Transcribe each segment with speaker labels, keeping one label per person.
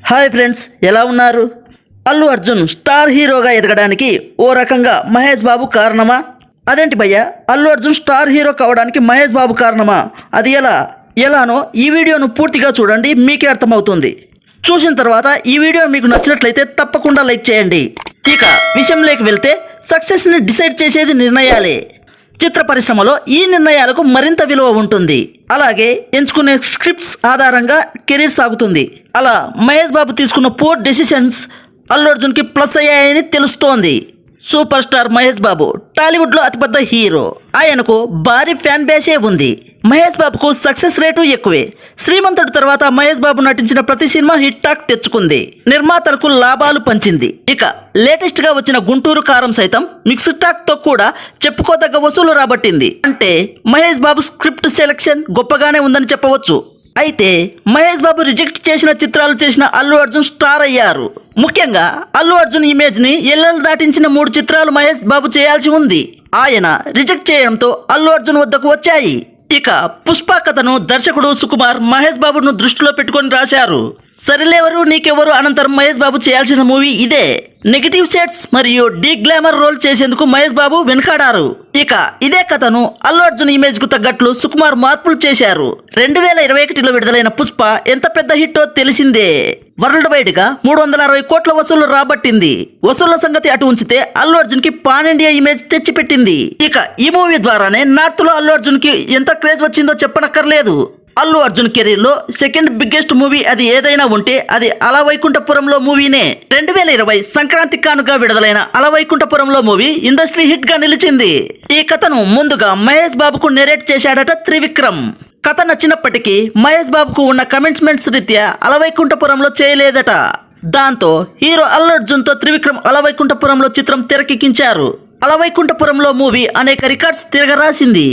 Speaker 1: Hi friends, ఎలా ఉన్నారు? Allu Arjun star హీరోగా ఎదగడానికి ఓ రకంగా మహేష్ బాబు కారణమా? అదేంటి భయ్యా, అల్లు అర్జున్ స్టార్ హీరో కావడానికి మహేష్ బాబు కారణమా? అది ఎలానో ఈ వీడియోను పూర్తిగా చూడండి, మీకే అర్థమవుతుంది. చూసిన తర్వాత ఈ వీడియో మీకు నచ్చినట్లయితే తప్పకుండా లైక్ చేయండి. ఇక విషయంలోకి వెళ్తే సక్సెస్ని డిసైడ్ చేసేది నిర్ణయాలే. చిత్ర పరిశ్రమలో ఈ నిర్ణయాలకు మరింత విలువ ఉంటుంది. అలాగే ఎంచుకునే స్క్రిప్ట్స్ ఆధారంగా కెరీర్ సాగుతుంది. అలా మహేష్ బాబు తీసుకున్న 4 డెసిషన్స్ అల్లు అర్జున్కి ప్లస్ అయ్యాయని తెలుస్తోంది. సూపర్ స్టార్ మహేష్ బాబు టాలీవుడ్లో అతిపెద్ద హీరో. ఆయనకు భారీ ఫ్యాన్ బేసే ఉంది. మహేష్ బాబుకు సక్సెస్ రేటు ఎక్కువే. శ్రీమంతుడి తర్వాత మహేష్ బాబు నటించిన ప్రతి సినిమా హిట్ టాక్ తెచ్చుకుంది. నిర్మాతలకు లాభాలు పంచింది. ఇక లేటెస్ట్ గా వచ్చిన గుంటూరు కారం సైతం మిక్స్డ్ టాక్ తో కూడా చెప్పుకోదగ్గ వసూలు రాబట్టింది. అంటే మహేష్ బాబు స్క్రిప్ట్ సెలెక్షన్ గొప్పగానే ఉందని చెప్పవచ్చు. అయితే మహేష్ బాబు రిజెక్ట్ చేసిన చిత్రాలు చేసిన అల్లు అర్జున్ స్టార్ అయ్యారు. ముఖ్యంగా అల్లు అర్జున్ ఇమేజ్ ని ఎల్లలు దాటించిన 3 చిత్రాలు మహేష్ బాబు చేయాల్సి ఉంది. ఆయన రిజెక్ట్ చేయడంతో అల్లు అర్జున్ వద్దకు వచ్చాయి. ఇక పుష్ప కథను దర్శకుడు సుకుమార్ మహేష్ బాబును దృష్టిలో పెట్టుకొని రాశారు. సరిలేవరు నీకెవరు అనంతరం మహేష్ బాబు చేయాల్సిన మూవీ ఇదే. నెగిటివ్ షేడ్స్ మరియు డీ గ్లామర్ రోల్ చేసేందుకు మహేష్ బాబు వెనుకాడారు. ఇక ఇదే కథను అల్లు అర్జున్ ఇమేజ్ కు తగ్గట్లు సుకుమార్ మార్పులు చేశారు. 2021లో విడుదలైన పుష్ప ఎంత పెద్ద హిట్టో తెలిసిందే. వరల్డ్ వైడ్ గా 360 కోట్ల వసూలు రాబట్టింది. వసూళ్ల సంగతి అటు ఉంచితే అల్లు అర్జున్ కి పాన్ ఇండియా ఇమేజ్ తెచ్చిపెట్టింది. ఇక ఈ మూవీ ద్వారానే నార్త్ లో అల్లు అర్జున్ కి ఎంత క్రేజ్ వచ్చిందో చెప్పనక్కర్లేదు. అల్లు అర్జున్ కెరీర్ లో సెకండ్ బిగ్గెస్ట్ మూవీ అది ఏదైనా ఉంటే అది అల వైకుంఠపురంలో మూవీనే. 2020 సంక్రాంతి కానుక విడుదలైన అల వైకుంఠపురంలో మూవీ ఇండస్ట్రీ హిట్ గా నిలిచింది. ఈ కథను ముందుగా మహేష్ బాబుకు నెరేట్ చేశాడట త్రివిక్రమ్. కథ నచ్చినప్పటికీ మహేష్ బాబుకు ఉన్న కమిట్మెంట్స్ రీత్యా అల వైకుంఠపురంలో చేయలేదట. దాంతో హీరో అల్లు అర్జున్ తో త్రివిక్రమ్ అల వైకుంఠపురంలో చిత్రం తెరకెక్కించారు. అల వైకుంఠపురంలో మూవీ అనేక రికార్డ్స్ తిరగరాసింది.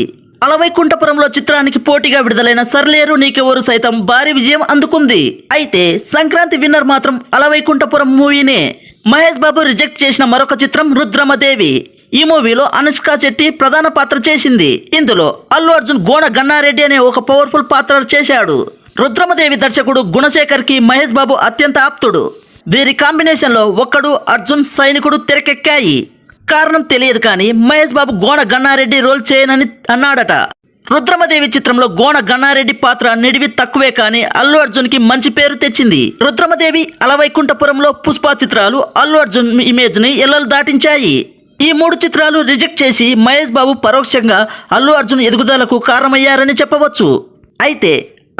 Speaker 1: అల వైకుంఠపురంలో చిత్రానికి పోటీగా విడుదలైన సర్లేరు నీకెవరు సైతం భారీ విజయం అందుకుంది. అయితే సంక్రాంతి విన్నర్ మాత్రం అల వైకుంఠపురం మూవీనే. మహేష్ బాబు రిజెక్ట్ చేసిన మరొక చిత్రం రుద్రమదేవి. ఈ మూవీలో అనుష్క శెట్టి ప్రధాన పాత్ర చేసింది. ఇందులో అల్లు అర్జున్ గోణ గన్నారెడ్డి అనే ఒక పవర్ఫుల్ పాత్ర చేశాడు. రుద్రమదేవి దర్శకుడు గుణశేఖర్ కి మహేష్ బాబు అత్యంత ఆప్తుడు. వీరి కాంబినేషన్ లో ఒక్కడు అర్జున్ సైనికుడు తెరకెక్కాయి. కారణం తెలియదు కానీ మహేష్ బాబు గోణ గన్నారెడ్డి రోల్ చేయనని అన్నాడట. రుద్రమదేవి చిత్రంలో గోణ గన్నారెడ్డి పాత్ర నిడివి తక్కువే కానీ అల్లు అర్జున్ కి మంచి పేరు తెచ్చింది. రుద్రమదేవి అల వైకుంఠపురంలో పుష్ప చిత్రాలు అల్లు అర్జున్ ఇమేజ్ ని ఎల్లలు దాటించాయి. ఈ 3 చిత్రాలు రిజెక్ట్ చేసి మహేష్ బాబు పరోక్షంగా అల్లు అర్జున్ ఎదుగుదలకు కారణమయ్యారని చెప్పవచ్చు. అయితే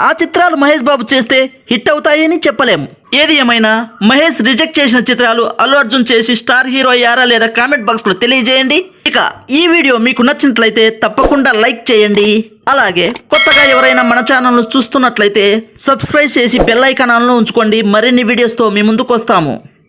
Speaker 1: ఆ చిత్రాలు మహేష్ బాబు చేస్తే హిట్ అవుతాయని చెప్పలేం. ఏది ఏమైనా మహేష్ రిజెక్ట్ చేసిన చిత్రాలు అల్లు అర్జున్ చేసి స్టార్ హీరో అయ్యారా లేదా కామెంట్ బాక్స్ లో తెలియజేయండి. ఇక ఈ వీడియో మీకు నచ్చినట్లయితే తప్పకుండా లైక్ చేయండి. అలాగే కొత్తగా ఎవరైనా మన ఛానల్ చూస్తున్నట్లయితే సబ్స్క్రైబ్ చేసి బెల్ ఐకాన్ ఆన్లో ఉంచుకోండి. మరిన్ని వీడియోస్తో మీ ముందుకు వస్తాము.